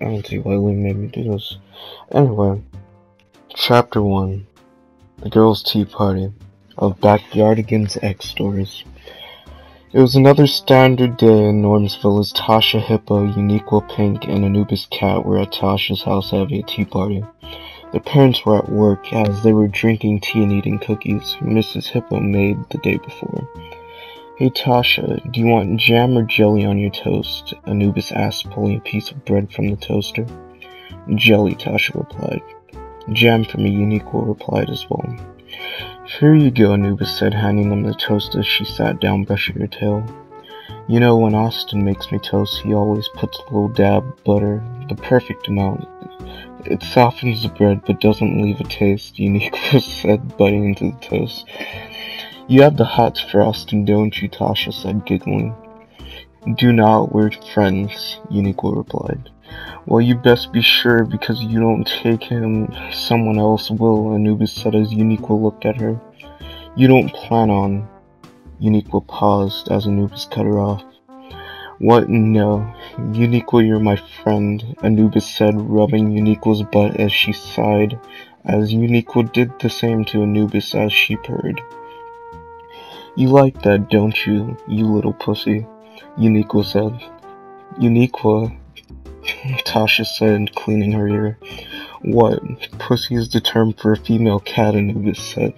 I don't see why Lee made me do this. Anyway, Chapter 1, The Girls' Tea Party of Backyardigans X Stories. It was another standard day in Normsville as Tasha Hippo, Uniqua Pink, and Anubis Cat were at Tasha's house having a tea party. Their parents were at work as they were drinking tea and eating cookies Mrs. Hippo made the day before. "Hey Tasha, do you want jam or jelly on your toast?" Anubis asked, pulling a piece of bread from the toaster. "Jelly," Tasha replied. "Jam for me," Uniqua replied as well. "Here you go," Anubis said, handing them the toast as she sat down brushing her tail. "You know, when Austin makes me toast, he always puts a little dab of butter, the perfect amount. It softens the bread but doesn't leave a taste," Uniqua said, biting into the toast. "You have the hots for Austin, don't you?" Tasha said, giggling. "Do not, we're friends," Uniqua replied. "Well, you best be sure, because you don't take him, someone else will," Anubis said as Uniqua looked at her. "You don't plan on..." Uniqua paused as Anubis cut her off. "What? No. Uniqua, you're my friend," Anubis said, rubbing Uniqua's butt as she sighed, as Uniqua did the same to Anubis as she purred. "You like that, don't you, you little pussy?" Uniqua said. "Uniqua," Tasha said, cleaning her ear. "What? Pussy is the term for a female cat," Anubis said.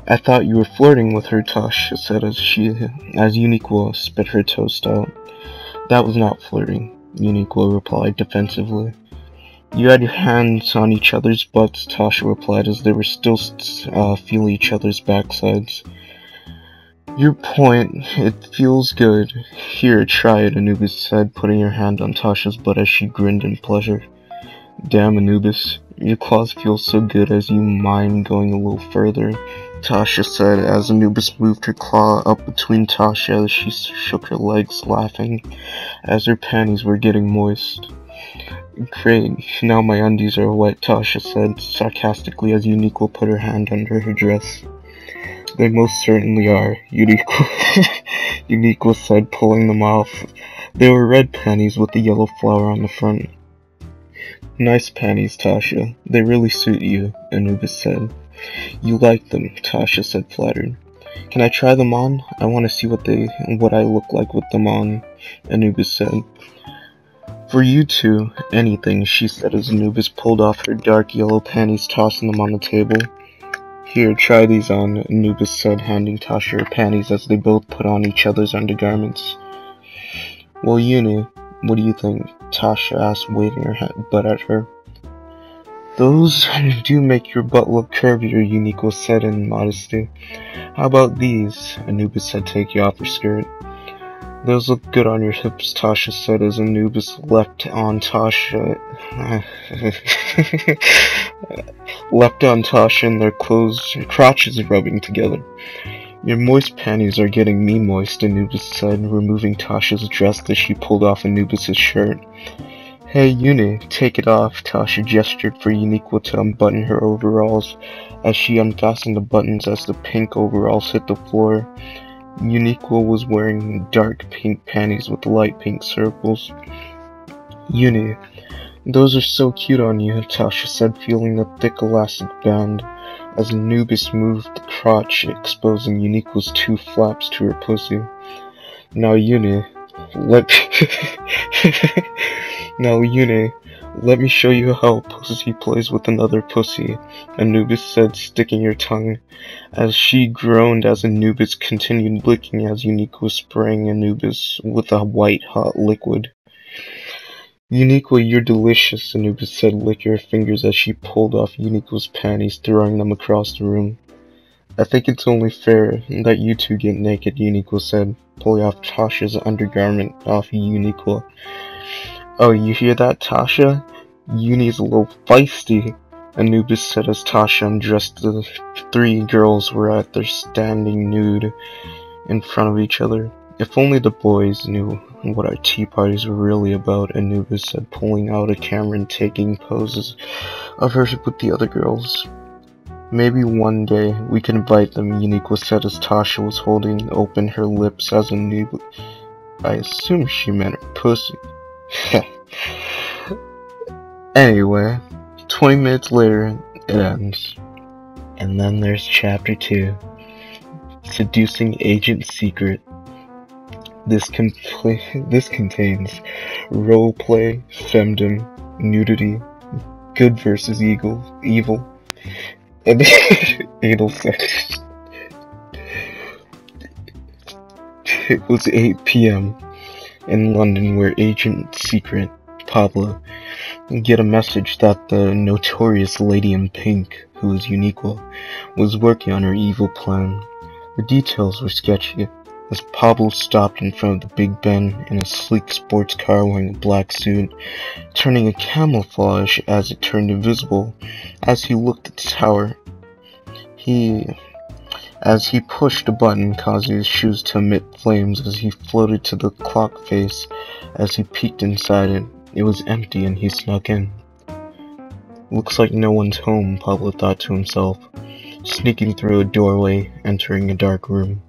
"I thought you were flirting with her," Tasha said as Uniqua spit her toast out. "That was not flirting," Uniqua replied defensively. "You had your hands on each other's butts," Tasha replied as they were still feeling each other's backsides. "Your point. It feels good. Here, try it," Anubis said, putting her hand on Tasha's butt as she grinned in pleasure. "Damn, Anubis, your claws feel so good as you mind going a little further," Tasha said as Anubis moved her claw up between Tasha as she shook her legs, laughing, as her panties were getting moist. "Great, now my undies are wet," Tasha said, sarcastically as Uniqua put her hand under her dress. "They most certainly are," Uniqua said, pulling them off. They were red panties with the yellow flower on the front. "Nice panties, Tasha. They really suit you," Anubis said. "You like them," Tasha said, flattered. "Can I try them on? I want to see what I look like with them on," Anubis said. "For you two, anything," she said as Anubis pulled off her dark yellow panties, tossing them on the table. "Here, try these on," Anubis said, handing Tasha her panties as they both put on each other's undergarments. "Well, Uni, what do you think?" Tasha asked, waving her butt at her. "Those do make your butt look curvier," Uniqua said in modesty. "How about these?" Anubis said, taking off her skirt. "Those look good on your hips," Tasha said as Anubis leapt on Tasha and their crotches rubbing together. "Your moist panties are getting me moist," Anubis said, removing Tasha's dress as she pulled off Anubis' shirt. "Hey, Uni, take it off," Tasha gestured for Uniqua to unbutton her overalls as she unfastened the buttons as the pink overalls hit the floor. Uniqua was wearing dark pink panties with light pink circles. "Uni, those are so cute on you," Tasha said, feeling the thick elastic band as Anubis moved the crotch, exposing Uniqua's two flaps to her pussy. Now Uni, let me show you how a pussy plays with another pussy," Anubis said, sticking her tongue, as she groaned as Anubis continued licking as Uniqua was spraying Anubis with a white hot liquid. "Uniqua, you're delicious," Anubis said, licking her fingers as she pulled off Uniqua's panties, throwing them across the room. "I think it's only fair that you two get naked," Uniqua said, pulling off Tasha's undergarment off Uniqua. "Oh, you hear that, Tasha? Uni's a little feisty," Anubis said as Tasha undressed. The three girls were at their standing nude in front of each other. "If only the boys knew what our tea parties were really about," Anubis said, pulling out a camera and taking poses of her with the other girls. Maybe one day we can invite them, Uniqua said as Tasha was holding open her lips as a new... I assume she meant her pussy. Anyway, 20 minutes later, it ends. And then there's Chapter 2. Seducing Agent Secret. This contains roleplay, femdom, nudity, good versus evil, and anal sex. It was 8 p.m. in London where Agent Secret, Pablo, get a message that the notorious Lady in Pink, who is Uniqua, was working on her evil plan. The details were sketchy, as Pablo stopped in front of the Big Ben in a sleek sports car wearing a black suit, turning a camouflage as it turned invisible as he looked at the tower. As he pushed a button causing his shoes to emit flames as he floated to the clock face. As he peeked inside it, it was empty and he snuck in. Looks like no one's home, Pablo thought to himself, sneaking through a doorway, entering a dark room.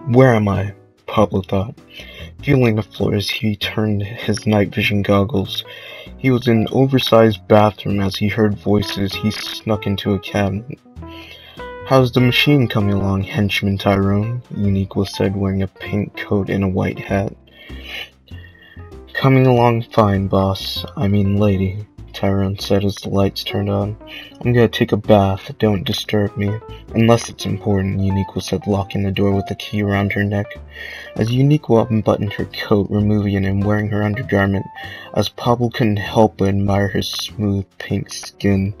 Where am I? Pablo thought, feeling the floor as he turned his night vision goggles. He was in an oversized bathroom as he heard voices. He snuck into a cabinet. How's the machine coming along, henchman Tyrone? Uniqua said, wearing a pink coat and a white hat. Coming along fine, boss. I mean lady, Tyrone said as the lights turned on. I'm gonna take a bath. Don't disturb me. Unless it's important, Uniqua said, locking the door with a key around her neck. As Uniqua unbuttoned her coat, removing it and wearing her undergarment, as Pablo couldn't help but admire her smooth pink skin,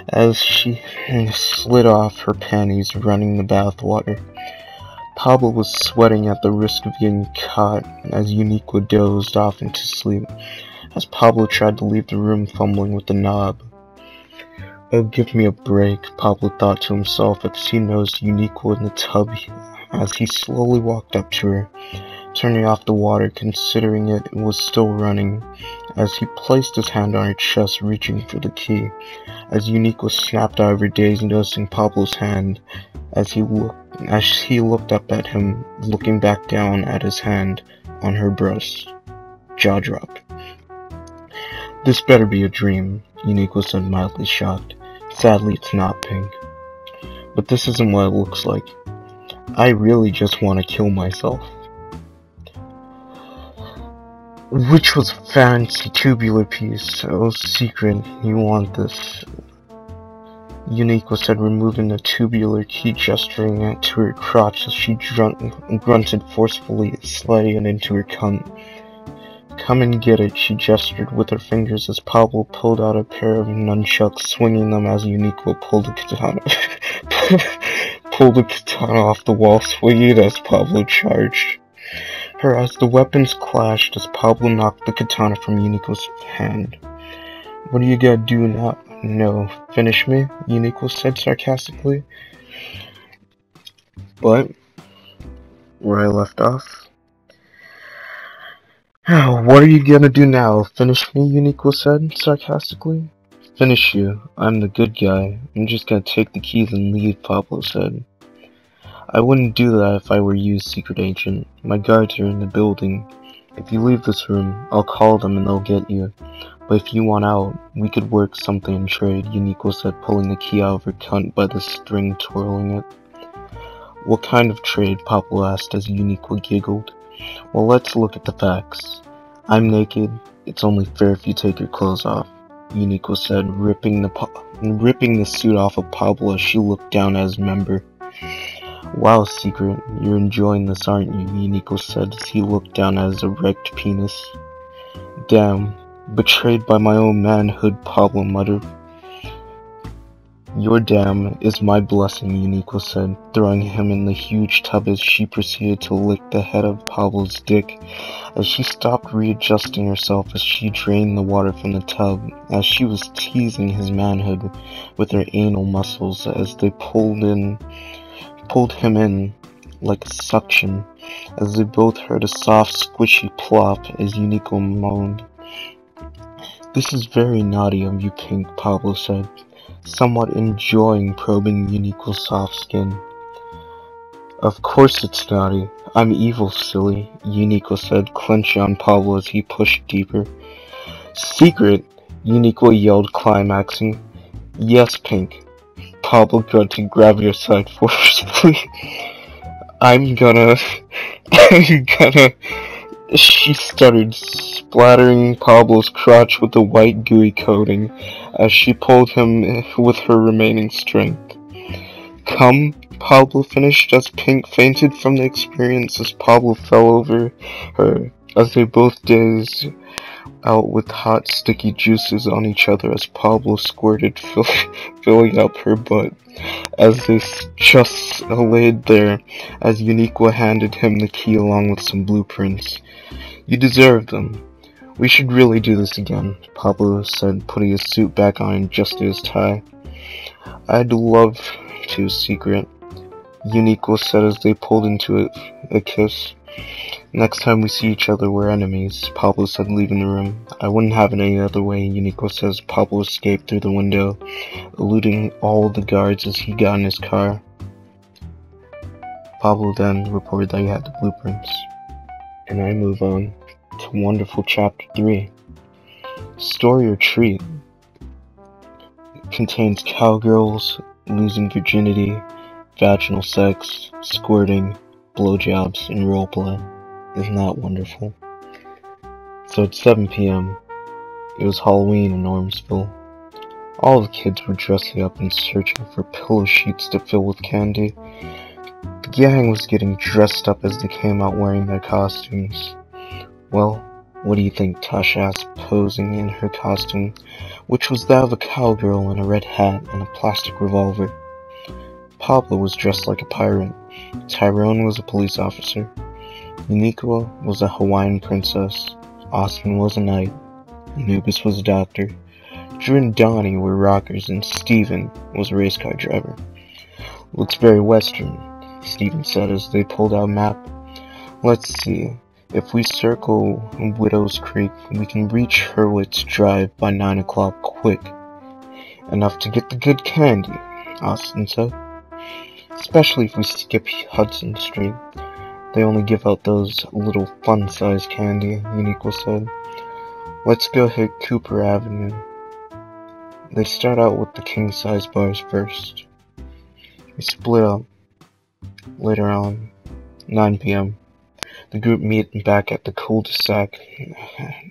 as she slid off her panties, running the bath water. Pablo was sweating at the risk of getting caught as Uniqua dozed off into sleep, as Pablo tried to leave the room fumbling with the knob. Oh, give me a break, Pablo thought to himself as he nosed Uniqua in the tub as he slowly walked up to her, turning off the water considering it was still running, as he placed his hand on her chest reaching for the key, as Uniqua snapped out of her daze noticing Pablo's hand as he looked up at him, looking back down at his hand on her breast. Jaw dropped. This better be a dream, Uniqua said, mildly shocked. Sadly, it's not pink. But this isn't what it looks like. I really just want to kill myself. Which was a fancy tubular piece. Oh, secret, you want this. Uniqua said, removing the tubular key, gesturing it to her crotch as she grunted forcefully, sliding it into her cunt. Come and get it, she gestured with her fingers as Pablo pulled out a pair of nunchucks, swinging them as Uniqua pulled the katana off the wall, swinging it as Pablo charged her as the weapons clashed as Pablo knocked the katana from Uniqua's hand. What are you gonna do now? No, finish me, Uniqua said sarcastically. But, where I left off. What are you gonna do now? Finish me, Uniqua said sarcastically. Finish you. I'm the good guy. I'm just gonna take the keys and leave, Pablo said. I wouldn't do that if I were you, secret agent. My guards are in the building. If you leave this room, I'll call them and they'll get you. But if you want out, we could work something in trade, Uniqua said, pulling the key out of her cunt by the string, twirling it. What kind of trade? Pablo asked as Uniqua giggled. Well, let's look at the facts. I'm naked. It's only fair if you take your clothes off, Uniqua said, ripping the suit off of Pablo as she looked down at his member. Wow, secret, you're enjoying this, aren't you? Uniqua said as he looked down at his erect penis. Damn, betrayed by my own manhood, Pablo muttered. Your damn is my blessing, Uniqua said, throwing him in the huge tub as she proceeded to lick the head of Pablo's dick, as she stopped readjusting herself as she drained the water from the tub, as she was teasing his manhood with her anal muscles as they pulled him in like a suction, as they both heard a soft, squishy plop as Uniqua moaned. This is very naughty of you, Pink, Pablo said, somewhat enjoying probing Unique's soft skin. Of course it's naughty. I'm evil, silly, Unique said, clenching on Pablo as he pushed deeper. Secret, Unique yelled, climaxing. Yes, Pink. Pablo grunted, grab your side forcefully. I'm gonna... She stuttered, splattering Pablo's crotch with the white gooey coating as she pulled him with her remaining strength. Come, Pablo finished as Pink fainted from the experience as Pablo fell over her as they both dazed out with hot sticky juices on each other as Pablo squirted, filling up her butt as they just laid there as Uniqua handed him the key along with some blueprints. You deserve them. We should really do this again, Pablo said, putting his suit back on and adjusting his tie. I'd love to, Secret, Uniqua said as they pulled into a kiss. Next time we see each other, we're enemies, Pablo said, leaving the room. I wouldn't have it any other way, Uniqua says. Pablo escaped through the window, eluding all the guards as he got in his car. Pablo then reported that he had the blueprints. And I move on to wonderful chapter 3. Story or treat. It contains cowgirls, losing virginity, vaginal sex, squirting, blowjobs, and roleplay. Isn't that wonderful? So it's 7 p.m. It was Halloween in Ormsville. All the kids were dressing up and searching for pillow sheets to fill with candy. The gang was getting dressed up as they came out wearing their costumes. Well, what do you think, Tasha asked, posing in her costume, which was that of a cowgirl in a red hat and a plastic revolver. Pablo was dressed like a pirate. Tyrone was a police officer. Uniqua was a Hawaiian princess. Austin was a knight. Anubis was a doctor. Drew and Donnie were rockers, and Steven was a race car driver. Looks very western, Steven said as they pulled out a map. Let's see. If we circle Widow's Creek, we can reach Hurwitz Drive by 9 o'clock quick. Enough to get the good candy, Austin said. Especially if we skip Hudson Street. They only give out those little fun-sized candy, Uniqua said. Let's go hit Cooper Avenue. They start out with the king-size bars first. We split up. Later on, 9 p.m. The group meet back at the cul-de-sac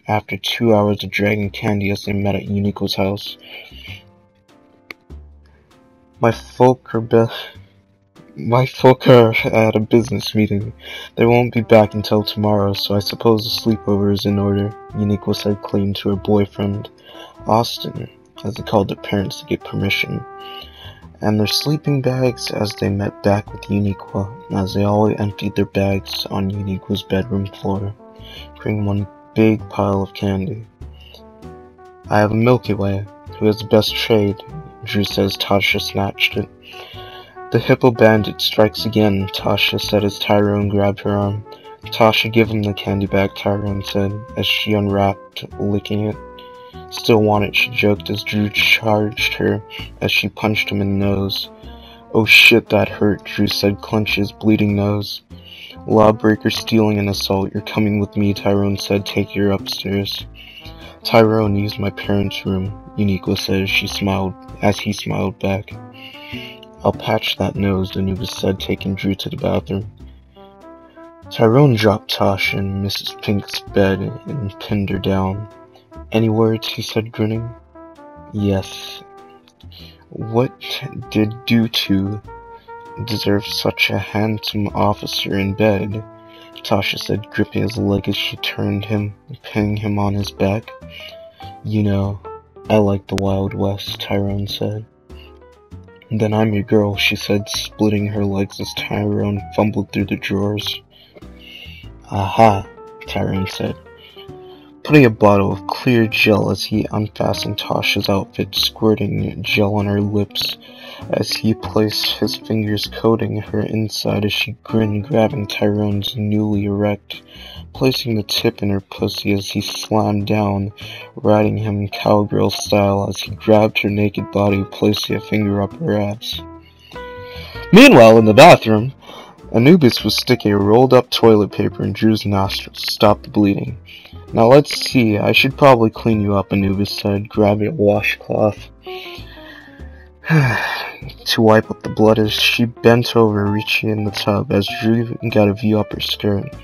after 2 hours of dragging candy as they met at Uniqua's house. My folk are at a business meeting. They won't be back until tomorrow, so I suppose a sleepover is in order, Uniqua said, clinging to her boyfriend, Austin, as they called their parents to get permission, and their sleeping bags as they met back with Uniqua, as they all emptied their bags on Uniqua's bedroom floor, creating one big pile of candy. I have a Milky Way. Who has the best trade? Drew says. Tasha snatched it. The Hippo Bandit strikes again, Tasha said as Tyrone grabbed her arm. Tasha, give him the candy bag, Tyrone said, as she unwrapped, licking it. Still want it, she joked as Drew charged her as she punched him in the nose. Oh shit, that hurt, Drew said, clenching his bleeding nose. Lawbreaker, stealing and assault, you're coming with me, Tyrone said, take her upstairs. Tyrone used my parents' room, Uniqua said as he smiled back. I'll patch that nose, Anubis said, taking Drew to the bathroom. Tyrone dropped Tasha in Mrs. Pink's bed and pinned her down. Any words? He said, grinning. Yes. What did you two deserve such a handsome officer in bed? Tasha said, gripping his leg as she turned him, pinning him on his back. You know, I like the Wild West, Tyrone said. Then I'm your girl, she said, splitting her legs as Tyrone fumbled through the drawers. Aha, Tyrone said, putting a bottle of clear gel as he unfastened Tasha's outfit, squirting gel on her lips as he placed his fingers coating her inside as she grinned, grabbing Tyrone's newly erect, placing the tip in her pussy as he slammed down, riding him cowgirl style as he grabbed her naked body, placing a finger up her ass. Meanwhile, in the bathroom, Anubis was sticking a rolled up toilet paper in Drew's nostrils to stop the bleeding. Now let's see, I should probably clean you up, Anubis said, grabbing a washcloth to wipe up the blood as she bent over, reaching in the tub as Drew got a view up her skirt,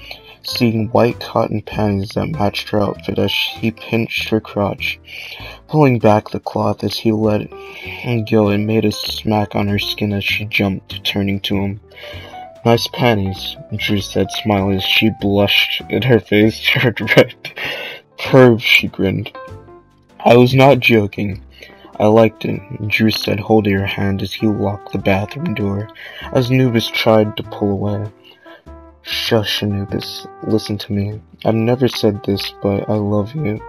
seeing white cotton panties that matched her outfit as he pinched her crotch, pulling back the cloth as he let it go and made a smack on her skin as she jumped, turning to him. Nice panties, Drew said, smiling as she blushed and her face turned red. Perv, she grinned. I was not joking. I liked it, Drew said, holding her hand as he locked the bathroom door, as Anubis tried to pull away. Shush, Anubis, listen to me. I've never said this, but I love you,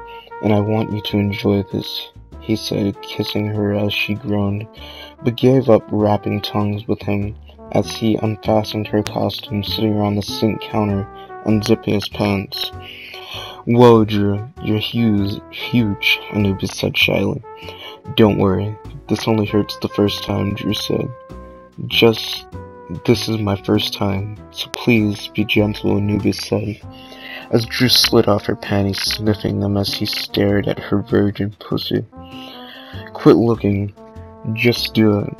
and I want you to enjoy this, he said, kissing her as she groaned, but gave up wrapping tongues with him, as he unfastened her costume sitting around the sink counter, unzipping his pants. Whoa, Drew, you're huge, Anubis said shyly. Don't worry, this only hurts the first time, Drew said. This is my first time, so please be gentle, Anubis said, as Drew slid off her panties, sniffing them as he stared at her virgin pussy. Quit looking, just do it.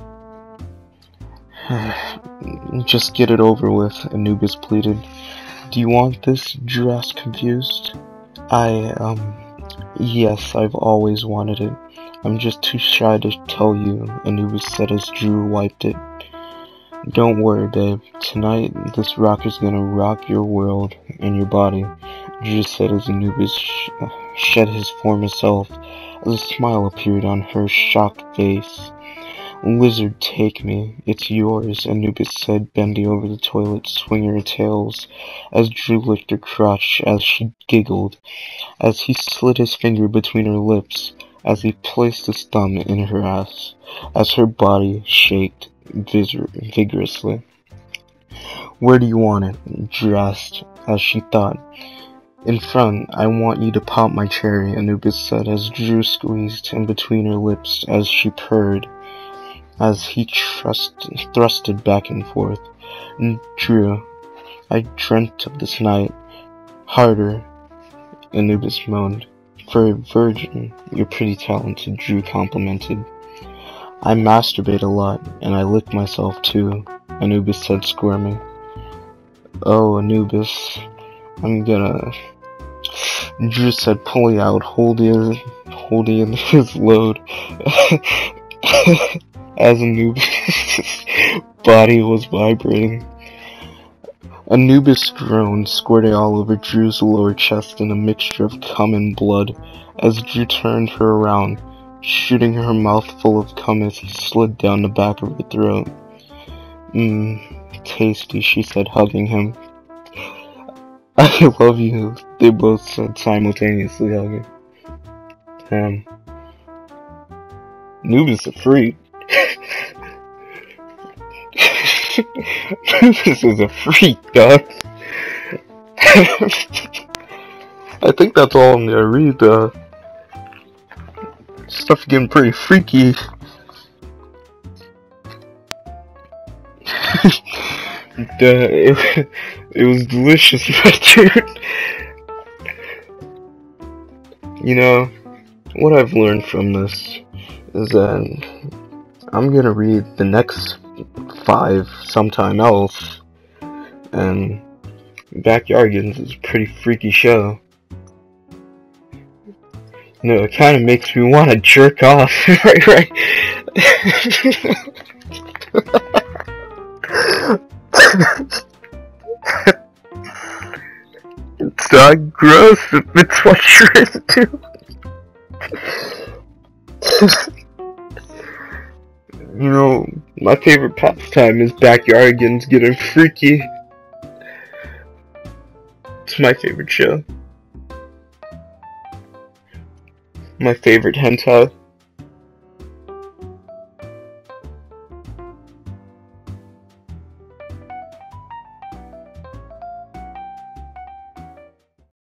Just get it over with, Anubis pleaded. Do you want this? Drew asked, confused. Yes, I've always wanted it. I'm just too shy to tell you, Anubis said as Drew wiped it. Don't worry, babe. Tonight, this rock is gonna rock your world and your body, Drew said as Anubis shed his former self, as a smile appeared on her shocked face. Lizard, take me. It's yours, Anubis said, bending over the toilet, swinging her tails, as Drew licked her crotch as she giggled, as he slid his finger between her lips, as he placed his thumb in her ass, as her body shaked vigorously. Where do you want it? Drew asked, as she thought. In front, I want you to pop my cherry, Anubis said, as Drew squeezed in between her lips as she purred, as he thrusted back and forth. Drew, I dreamt of this night. Harder, Anubis moaned. For a virgin, you're pretty talented, Drew complimented. I masturbate a lot, and I lick myself too, Anubis said, squirming. Oh, Anubis, I'm gonna... Drew said, pulling out, holding in his load, as Anubis' body was vibrating. Anubis groaned, squirting all over Drew's lower chest in a mixture of cum and blood, as Drew turned her around, shooting her mouth full of cum as he slid down the back of her throat. Tasty, she said, hugging him. I love you, they both said, simultaneously hugging. Anubis a freak. This is a freak, dog. I think that's all I'm gonna read, stuff getting pretty freaky. It was delicious, dude. You know, what I've learned from this is that I'm gonna read the next 5 sometime else, and Backyardigans is a pretty freaky show. You know, it kind of makes me want to jerk off, right? It's not gross if it's what you're into. You know, my favorite pastime is Backyardigans getting freaky. It's my favorite show. My favorite hentai.